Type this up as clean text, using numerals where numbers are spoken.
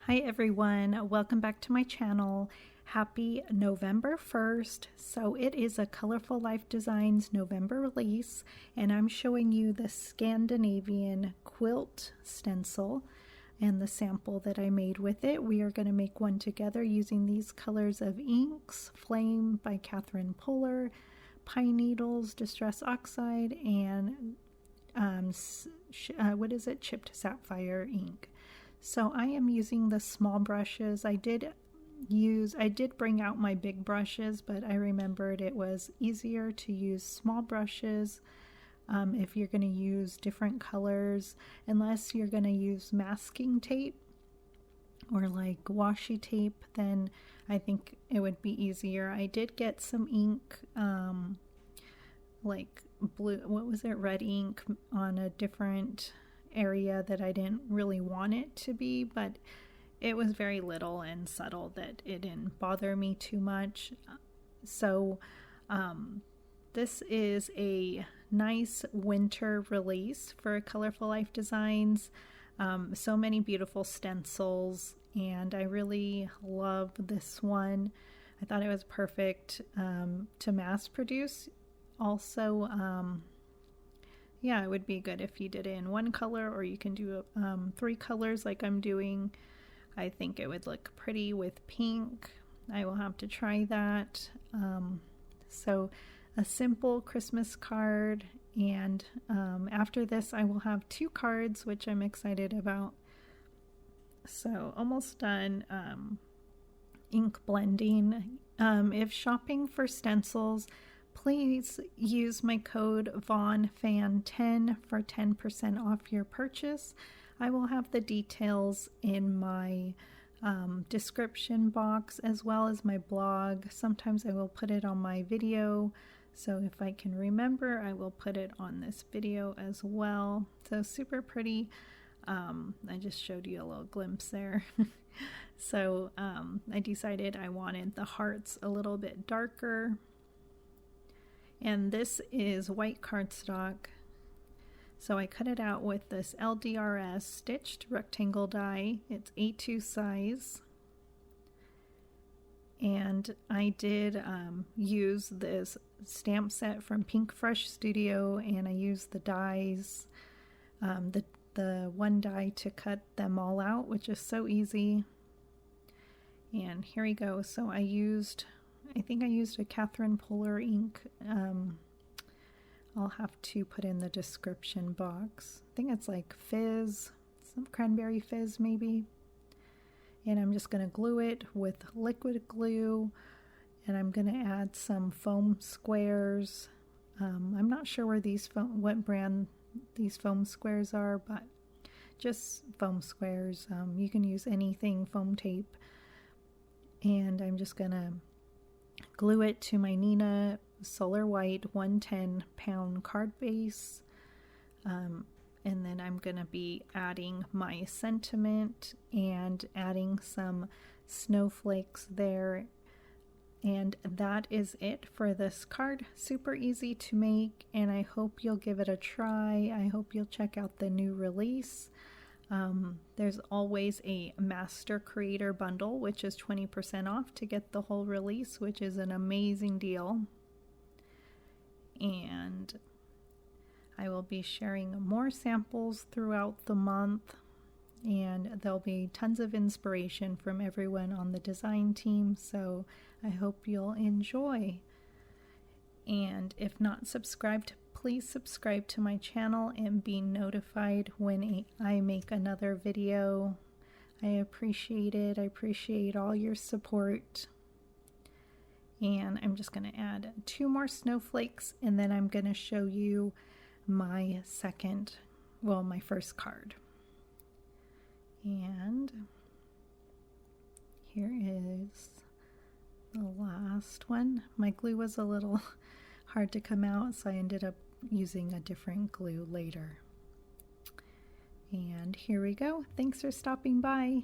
Hi everyone, welcome back to my channel. Happy November 1st. So it is a Colorful Life Designs November release, and I'm showing you the Scandinavian quilt stencil and the sample that I made with it. We are going to make one together using these colors of inks: Flame by Catherine Puller, Pine Needles, Distress Oxide, and Chipped Sapphire ink. So I am using the small brushes. I did bring out my big brushes, but I remembered it was easier to use small brushes if you're going to use different colors, unless you're going to use masking tape or like washi tape, then I think it would be easier. I did get some ink, like red ink on a different area that I didn't really want it to be, but it was very little and subtle that it didn't bother me too much. So this is a nice winter release for Colorful Life Designs. So many beautiful stencils, and I really love this one. I thought it was perfect to mass produce. Also, yeah, it would be good if you did it in one color, or you can do 3 colors like I'm doing. I think it would look pretty with pink. I will have to try that. So a simple Christmas card, and after this I will have 2 cards, which I'm excited about. So almost done ink blending. If shopping for stencils, please use my code VonFan10 for 10% off your purchase. I will have the details in my description box, as well as my blog. Sometimes I will put it on my video, so if I can remember, I will put it on this video as well. So super pretty. I just showed you a little glimpse there. So I decided I wanted the hearts a little bit darker. And this is white cardstock, so I cut it out with this LDRS stitched rectangle die. It's A2 size, and I did use this stamp set from Pink Fresh Studio, and I used the dies, the one die to cut them all out, which is so easy. And here we go. So I think I used a Catherine Puller ink. I'll have to put in the description box. I think it's like fizz, some cranberry fizz maybe. And I'm just going to glue it with liquid glue, and I'm going to add some foam squares. I'm not sure where what brand these foam squares are, but just foam squares. You can use anything, foam tape. And I'm just going to glue it to my Nina Solar White 110 pound card base, and then I'm going to be adding my sentiment and adding some snowflakes there, and that is it for this card. Super easy to make, and I hope you'll give it a try. I hope you'll check out the new release. There's always a master creator bundle, which is 20% off to get the whole release, which is an amazing deal. And I will be sharing more samples throughout the month, and there'll be tons of inspiration from everyone on the design team, so I hope you'll enjoy. And if not subscribed, please subscribe to my channel and be notified when I make another video. I appreciate it. I appreciate all your support. And I'm just going to add 2 more snowflakes, and then I'm going to show you my my first card. And here is the last one. My glue was a little hard to come out, so I ended up using a different glue later. And here we go. Thanks for stopping by.